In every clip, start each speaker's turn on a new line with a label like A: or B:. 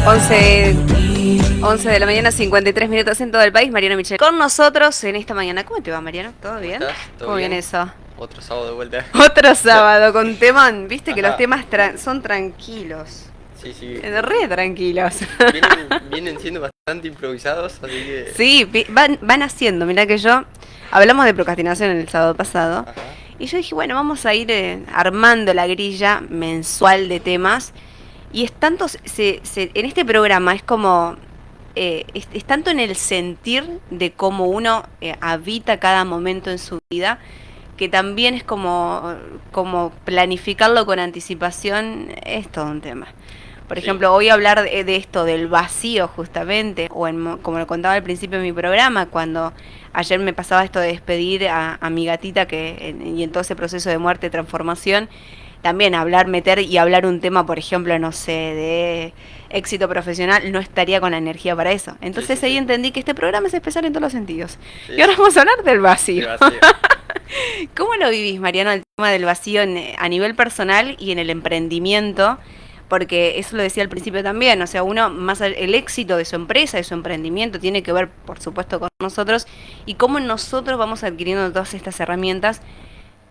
A: 11, 11 de la mañana, 53 minutos en todo el país. Mariano Michel con nosotros en esta mañana. ¿Cómo te va, Mariano? ¿Todo bien?
B: ¿Cómo estás? ¿Todo
A: ¿Cómo
B: bien?
A: viene eso?
B: Otro sábado de vuelta.
A: Otro sábado con temón. Viste que los
B: Ajá.
A: temas son tranquilos.
B: Sí, sí.
A: Re tranquilos.
B: Vienen siendo bastante improvisados, así que...
A: Sí, van haciendo. Mirá que yo hablamos de procrastinación el sábado pasado.
B: Ajá.
A: Y yo dije, bueno, vamos a ir armando la grilla mensual de temas. Y es tanto, en este programa es como, es tanto en el sentir de cómo uno habita cada momento en su vida, que también es como planificarlo con anticipación, es todo un tema. Por
B: Sí.
A: ejemplo, hoy hablar de esto, del vacío justamente, o como lo contaba al principio de mi programa, cuando ayer me pasaba esto de despedir a mi gatita y en todo ese proceso de muerte, transformación, también meter y hablar un tema, por ejemplo, no sé, de éxito profesional, no estaría con la energía para eso.
B: Sí, sí,
A: Entonces ahí
B: sí.
A: entendí que este programa es especial en todos los sentidos.
B: Sí,
A: Y ahora vamos a hablar del
B: de
A: vacío.
B: vacío.
A: ¿Cómo lo vivís, Mariano, el tema del vacío a nivel personal y en el emprendimiento? Porque eso lo decía al principio también, o sea, uno, más el éxito de su empresa, de su emprendimiento, tiene que ver, por supuesto, con nosotros y cómo nosotros vamos adquiriendo todas estas herramientas,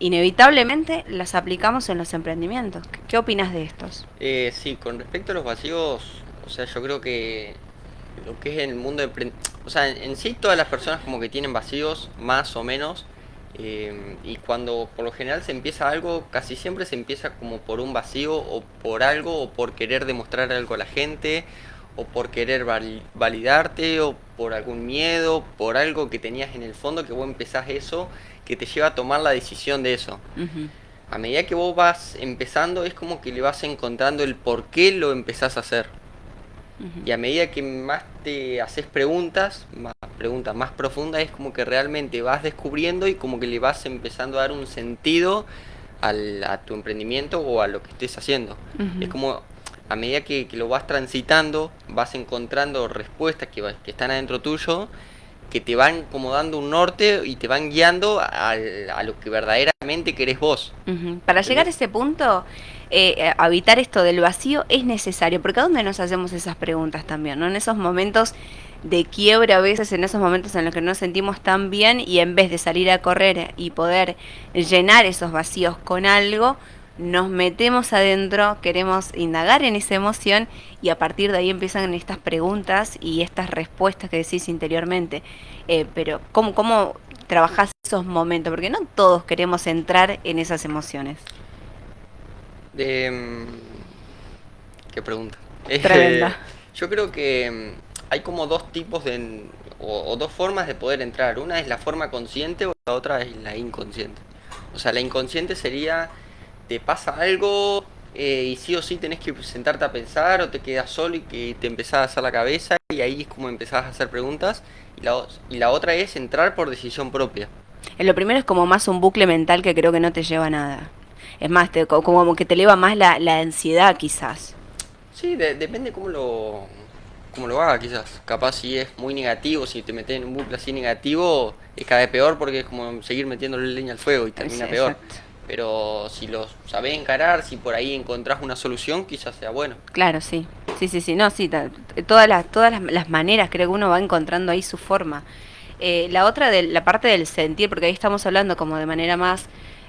A: inevitablemente las aplicamos en los emprendimientos. ¿Qué opinas de estos?
B: Sí, con respecto a los vacíos, o sea, yo creo que lo que es en el mundo de... O sea, en sí todas las personas como que tienen vacíos, más o menos, y cuando por lo general se empieza algo, casi siempre se empieza como por un vacío o por algo, o por querer demostrar algo a la gente, o por querer validarte, o por algún miedo, por algo que tenías en el fondo, que vos empezás eso, que te lleva a tomar la decisión de eso.
A: Ujú.
B: A medida que vos vas empezando, es como que le vas encontrando el por qué lo empezás a hacer.
A: Ujú.
B: Y a medida que más te haces preguntas más profundas, es como que realmente vas descubriendo y como que le vas empezando a dar un sentido a tu emprendimiento o a lo que estés haciendo. Es
A: Ujú.
B: como a medida que lo vas transitando, vas encontrando respuestas que están adentro tuyo, que te van como dando un norte y te van guiando a lo que verdaderamente querés vos.
A: Ujú. Para llegar a
B: ¿Entendés?
A: ese punto, habitar esto del vacío es necesario, porque ¿a dónde nos hacemos esas preguntas también, ¿no? En esos momentos de quiebra, a veces en esos momentos en los que no nos sentimos tan bien y en vez de salir a correr y poder llenar esos vacíos con algo, nos metemos adentro, queremos indagar en esa emoción y a partir de ahí empiezan estas preguntas y estas respuestas que decís interiormente. Pero ¿cómo trabajás esos momentos? Porque no todos queremos entrar en esas emociones.
B: De, ¿Qué pregunta?
A: Tremenda.
B: Yo creo que hay como dos tipos o dos formas de poder entrar. Una es la forma consciente o la otra es la inconsciente. O sea, la inconsciente sería, te pasa algo y sí o sí tenés que sentarte a pensar o te quedas solo y que te empezás a hacer la cabeza y ahí es como empezás a hacer preguntas. Y la otra es entrar por decisión propia.
A: Lo primero es como más un bucle mental que creo que no te lleva a nada. Es más, como que te eleva más la ansiedad quizás.
B: Sí, depende cómo lo haga quizás. Capaz si es muy negativo, si te metes en un bucle así negativo, es cada vez peor porque es como seguir metiéndole leña al fuego y termina peor.
A: Exacto.
B: Pero si lo sabés encarar, si por ahí encontrás una solución, quizás sea bueno.
A: Claro, sí. Sí, sí, sí. No, sí. Todas las maneras creo que uno va encontrando ahí su forma. La otra de la parte del sentir, porque ahí estamos hablando como de manera más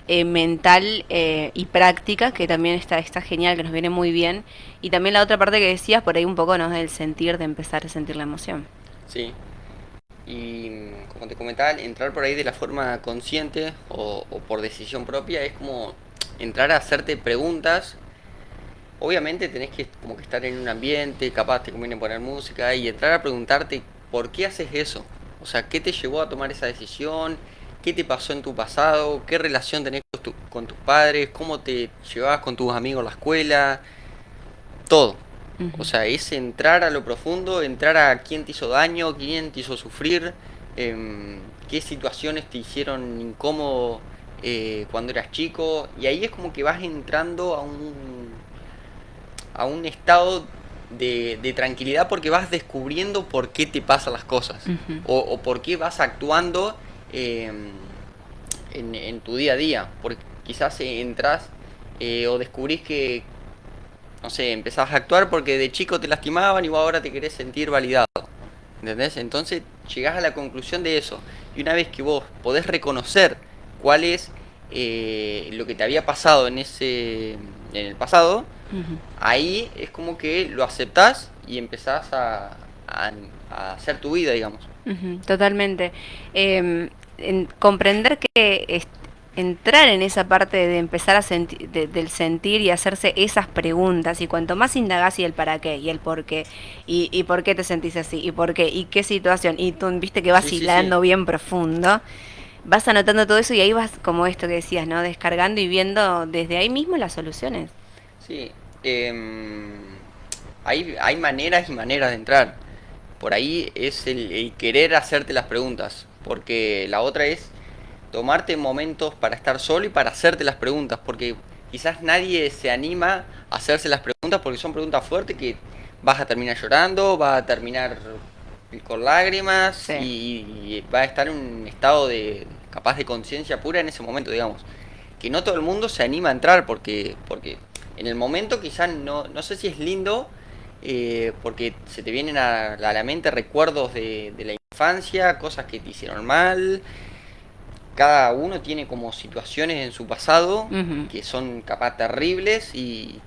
A: mental y práctica, que también está genial, que nos viene muy bien. Y también la otra parte que decías, por ahí un poco, ¿no? Del sentir, de empezar a sentir la emoción.
B: Sí. Y como te comentaba, entrar por ahí de la forma consciente o por decisión propia es como entrar a hacerte preguntas. Obviamente tenés que como que estar en un ambiente, capaz te conviene poner música y entrar a preguntarte por qué haces eso. O sea, ¿qué te llevó a tomar esa decisión? ¿Qué te pasó en tu pasado? ¿Qué relación tenés con tus padres? ¿Cómo te llevabas con tus amigos a la escuela? Todo. O
A: Ujú.
B: sea, es entrar a lo profundo, entrar a quién te hizo daño, quién te hizo sufrir, qué situaciones te hicieron incómodo cuando eras chico. Y ahí es como que vas entrando a un estado de tranquilidad porque vas descubriendo por qué te pasan las cosas
A: Ujú.
B: o por qué vas actuando eh, en tu día a día. Porque quizás entras o descubrís que no sé, empezás a actuar porque de chico te lastimaban y vos ahora te querés sentir validado. ¿Entendés? Entonces llegás a la conclusión de eso. Y una vez que vos podés reconocer cuál es lo que te había pasado en el pasado,
A: Ujú.
B: ahí es como que lo aceptás y empezás a hacer tu vida, digamos.
A: Ujú, totalmente. Comprender que entrar en esa parte de empezar a sentir, del sentir y hacerse esas preguntas, y cuanto más indagás y el para qué, y el por qué, y por qué te sentís así, y por qué, y qué situación, y tú viste que vas
B: Sí, sí, sí.
A: hilando bien profundo, vas anotando todo eso y ahí vas como esto que decías, ¿no? Descargando y viendo desde ahí mismo las soluciones.
B: Sí. em, hay maneras y maneras de entrar. Por ahí es el querer hacerte las preguntas. Porque la otra es tomarte momentos para estar solo y para hacerte las preguntas. Porque quizás nadie se anima a hacerse las preguntas porque son preguntas fuertes que vas a terminar llorando, vas a terminar con lágrimas
A: Sí.
B: y va a estar en un estado de capaz de conciencia pura en ese momento, digamos. Que no todo el mundo se anima a entrar porque en el momento quizás no sé si es lindo, porque se te vienen a la mente recuerdos de la infancia, cosas que te hicieron mal. Cada uno tiene como situaciones en su pasado
A: Ujú,
B: que son capaz terribles y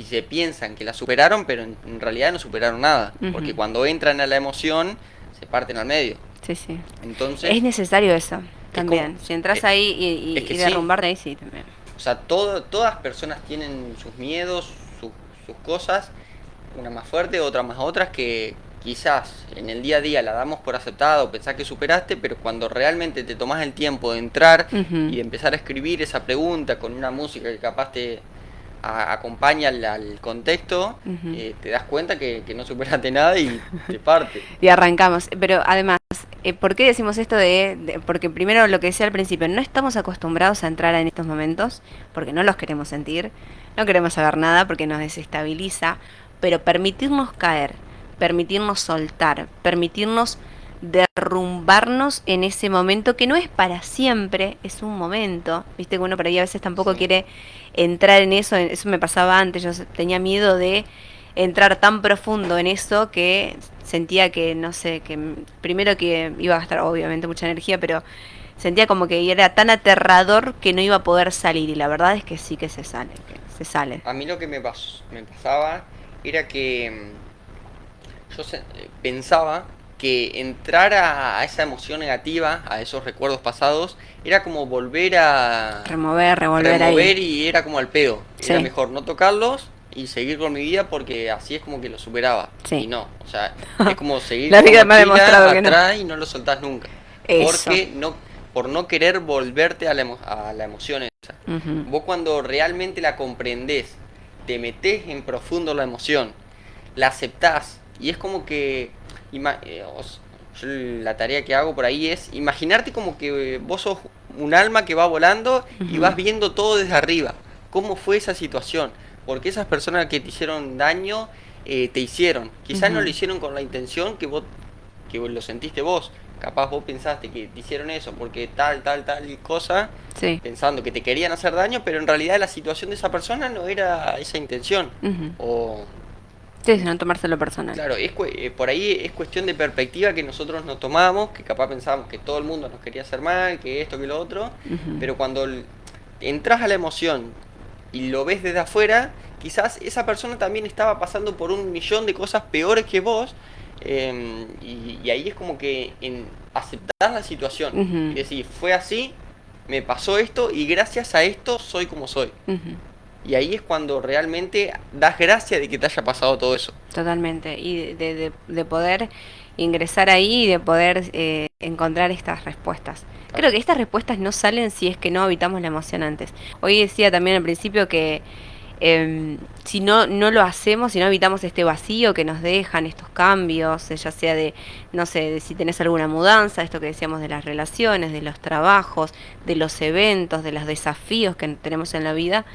B: se piensan que la superaron, pero en realidad no superaron nada. Porque
A: ujú.
B: cuando entran a la emoción, se parten al medio.
A: Sí, sí. Es
B: Entonces,
A: necesario eso
B: es como...
A: también. Si entras
B: eh,
A: ahí
B: es que
A: y
B: sí,
A: derrumbarte ahí, sí, también.
B: o sea, todas personas tienen sus miedos, sus cosas, una más fuerte, otra más otras, que quizás en el día a día la damos por aceptado, pensás que superaste, pero cuando realmente te tomás el tiempo de entrar y
A: Ujú,
B: de empezar a escribir esa pregunta con una música que capaz te acompaña al contexto,
A: ujú.
B: te das cuenta que no superaste nada y te parte.
A: Y arrancamos. Pero además, ¿por qué decimos esto porque primero lo que decía al principio, no estamos acostumbrados a entrar en estos momentos, porque no los queremos sentir, no queremos saber nada porque nos desestabiliza, pero permitirnos caer, permitirnos soltar, permitirnos derrumbarnos en ese momento que no es para siempre, es un momento. Viste que uno por ahí a veces tampoco
B: Sí.
A: quiere entrar en eso, eso me pasaba antes, yo tenía miedo de entrar tan profundo en eso que sentía que, no sé, que primero que iba a gastar obviamente mucha energía, pero sentía como que era tan aterrador que no iba a poder salir, y la verdad es que sí que se sale.
B: A mí lo que me pasaba era que pensaba que entrar a esa emoción negativa, a esos recuerdos pasados, era como volver a
A: Remover, revolver ahí.
B: remover y era como al pedo. Era
A: Sí,
B: mejor no tocarlos y seguir con mi vida porque así es como que lo superaba. Y
A: sí.
B: no, o sea, es como seguir
A: La
B: con la
A: vida me ha demostrado
B: mochila
A: que no.
B: atrás y no lo soltás nunca.
A: Eso.
B: Porque no, por no querer volverte a la emoción esa.
A: Ujú.
B: Vos cuando realmente la comprendés, te metés en profundo la emoción, la aceptás y es como que yo la tarea que hago por ahí es imaginarte como que vos sos un alma que va volando y
A: Ujú.
B: vas viendo todo desde arriba. ¿Cómo fue esa situación? Porque esas personas que te hicieron daño te hicieron. Quizás no lo
A: Ujú.
B: hicieron con la intención que lo sentiste vos. Capaz vos pensaste que te hicieron eso porque tal cosa,
A: Sí.
B: pensando que te querían hacer daño, pero en realidad la situación de esa persona no era esa intención.
A: Ujú.
B: O
A: Sí, no tomárselo personal.
B: claro, por ahí es cuestión de perspectiva que nosotros nos tomamos, que capaz pensábamos que todo el mundo nos quería hacer mal, que esto, que lo otro,
A: Ujú.
B: pero cuando entras a la emoción y lo ves desde afuera, quizás esa persona también estaba pasando por un millón de cosas peores que vos, y ahí es como que aceptar la situación y
A: Ujú.
B: decir, fue así, me pasó esto y gracias a esto soy como soy.
A: Ujú.
B: Y ahí es cuando realmente das gracia de que te haya pasado todo eso.
A: Totalmente. Y de poder ingresar ahí y de poder encontrar estas respuestas.
B: Claro.
A: Creo que estas respuestas no salen si es que no habitamos la emoción antes. Hoy decía también al principio que si no lo hacemos, si no evitamos este vacío que nos dejan estos cambios, ya sea de, no sé, de si tenés alguna mudanza, esto que decíamos de las relaciones, de los trabajos, de los eventos, de los desafíos que tenemos en la vida,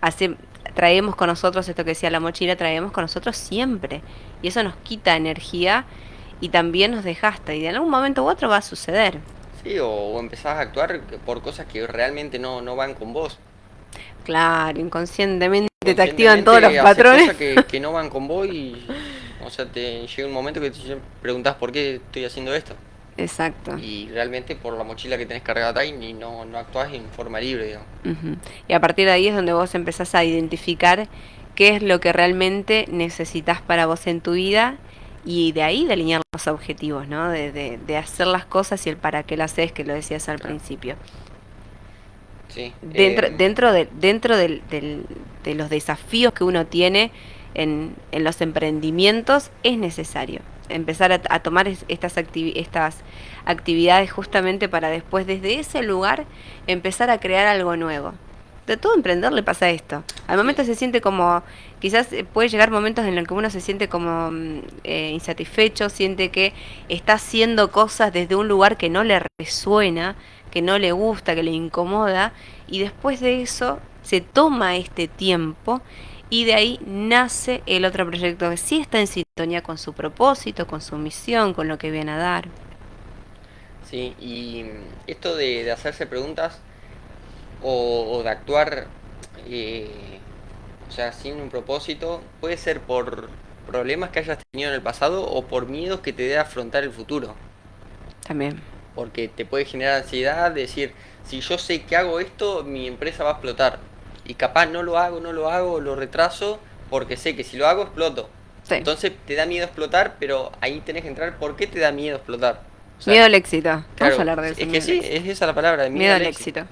A: hace, traemos con nosotros esto que decía la mochila, traemos con nosotros siempre. Y eso nos quita energía y también nos desgasta. Y de algún momento u otro va a suceder.
B: Sí, o empezás a actuar por cosas que realmente no van con vos.
A: Claro, inconscientemente te activan todos los
B: conscientemente haces
A: patrones.
B: cosas que no van con vos y, o sea, te llega un momento que te preguntás por qué estoy haciendo esto.
A: Exacto.
B: Y realmente por la mochila que tenés cargada ahí y no actuás en forma libre, digamos.
A: Ujú. Y a partir de ahí es donde vos empezás a identificar qué es lo que realmente necesitas para vos en tu vida y de ahí delinear los objetivos, ¿no? De hacer las cosas y el para qué las haces, que lo decías al
B: Claro.
A: principio.
B: Sí.
A: Dentro de los desafíos que uno tiene en los emprendimientos es necesario empezar a tomar estas actividades justamente para después desde ese lugar empezar a crear algo nuevo. De todo emprendedor le pasa esto. Al
B: Sí.
A: momento se siente como, quizás puede llegar momentos en los que uno se siente como insatisfecho, siente que está haciendo cosas desde un lugar que no le resuena, que no le gusta, que le incomoda, y después de eso se toma este tiempo y de ahí nace el otro proyecto que sí está en sintonía con su propósito, con su misión, con lo que viene a dar.
B: Sí, y esto de hacerse preguntas o de actuar, eh, o sea, sin un propósito, puede ser por problemas que hayas tenido en el pasado o por miedos que te dé afrontar el futuro.
A: También.
B: Porque te puede generar ansiedad, decir, si yo sé que hago esto, mi empresa va a explotar. Y capaz no lo hago, lo retraso, porque sé que si lo hago, exploto.
A: Sí.
B: Entonces te da miedo explotar, pero ahí tenés que entrar, ¿por qué te da miedo explotar? O sea,
A: Miedo al éxito. Vamos a
B: claro,
A: hablar de eso,
B: es que
A: miedo al
B: sí,
A: éxito.
B: es esa la palabra, de miedo
A: Miedo
B: al
A: al
B: éxito.
A: éxito.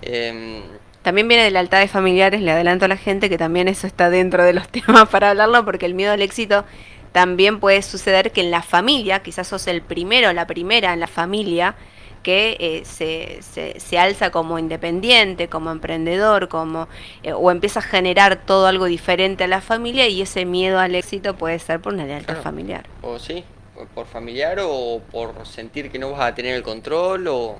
B: Em,
A: También viene de lealtades familiares, le adelanto a la gente que también eso está dentro de los temas para hablarlo, porque el miedo al éxito también puede suceder que en la familia, quizás sos el primero, la primera en la familia, que se alza como independiente, como emprendedor, o empieza a generar todo algo diferente a la familia y ese miedo al éxito puede ser por una lealtad
B: claro,
A: familiar.
B: o sí, por familiar o por sentir que no vas a tener el control o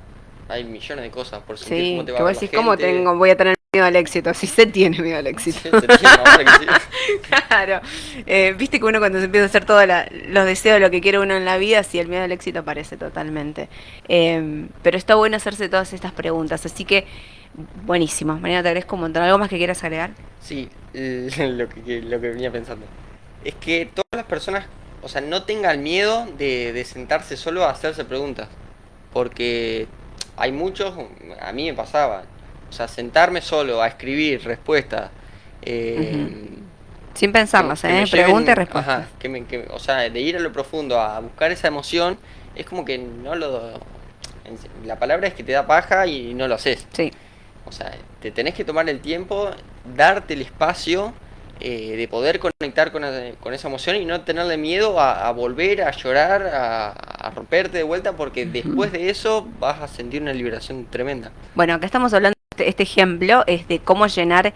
B: hay millones de cosas, por sentir cómo
A: Sí,
B: te va
A: que
B: a ver
A: vos
B: la
A: decís, ¿cómo
B: gente.
A: voy a tener miedo al éxito? Si se tiene miedo al éxito.
B: Se te tiene ahora que sí.
A: Claro, viste que uno cuando se empieza a hacer todos los deseos, lo que quiere uno en la vida, sí, el miedo al éxito aparece totalmente. Pero está bueno hacerse todas estas preguntas, así que buenísimo. Mariana, te agradezco un montón. ¿Algo más que quieras agregar?
B: Sí, lo que venía pensando. Es que todas las personas, o sea, no tengan miedo de sentarse solo a hacerse preguntas. Porque hay muchos, a mí me pasaba, o sea, sentarme solo a escribir respuestas,
A: Ujú.
B: eh,
A: Sin
B: que,
A: pensarlas,
B: que me
A: ¿eh? Pregunta y
B: lleven,
A: respuesta.
B: ajá, o sea, de ir a lo profundo, a buscar esa emoción, es como que no lo... La palabra es que te da paja y no lo haces.
A: Sí.
B: O sea, te tenés que tomar el tiempo, darte el espacio de poder conectar con esa emoción y no tenerle miedo a volver a llorar, a romperte de vuelta, porque después de eso vas a sentir una liberación tremenda.
A: Bueno, acá estamos hablando, este ejemplo es de cómo llenar,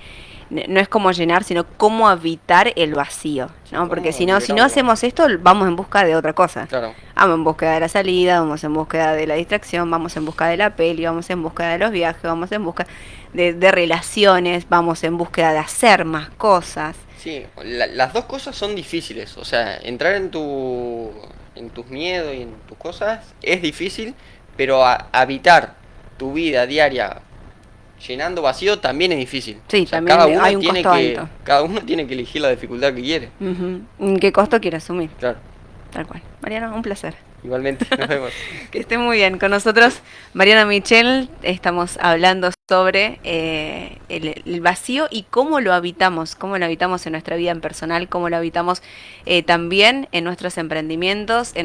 A: no es cómo llenar, sino cómo habitar el vacío,
B: Sí,
A: ¿no? Porque
B: ¿cómo
A: si no
B: liberarlo?
A: hacemos esto, vamos en busca de otra cosa.
B: Claro,
A: Vamos en búsqueda de la salida, vamos en búsqueda de la distracción, vamos en busca de la peli, vamos en búsqueda de los viajes, vamos en busca de relaciones, vamos en búsqueda de hacer más cosas.
B: sí, las dos cosas son difíciles. O sea, entrar en tus miedos y en tus cosas es difícil, pero habitar tu vida diaria llenando vacío también es difícil. O
A: Sí,
B: sea, cada
A: también hay
B: uno
A: un
B: tiene
A: costo
B: que,
A: alto.
B: cada uno tiene que elegir la dificultad que quiere.
A: ¿Qué costo quiere asumir?
B: Claro,
A: Tal cual. Mariano, un placer.
B: igualmente, nos vemos.
A: Que esté muy bien. Con nosotros, Mariana Michel, estamos hablando sobre el vacío y cómo lo habitamos en nuestra vida en personal, cómo lo habitamos también en nuestros emprendimientos, en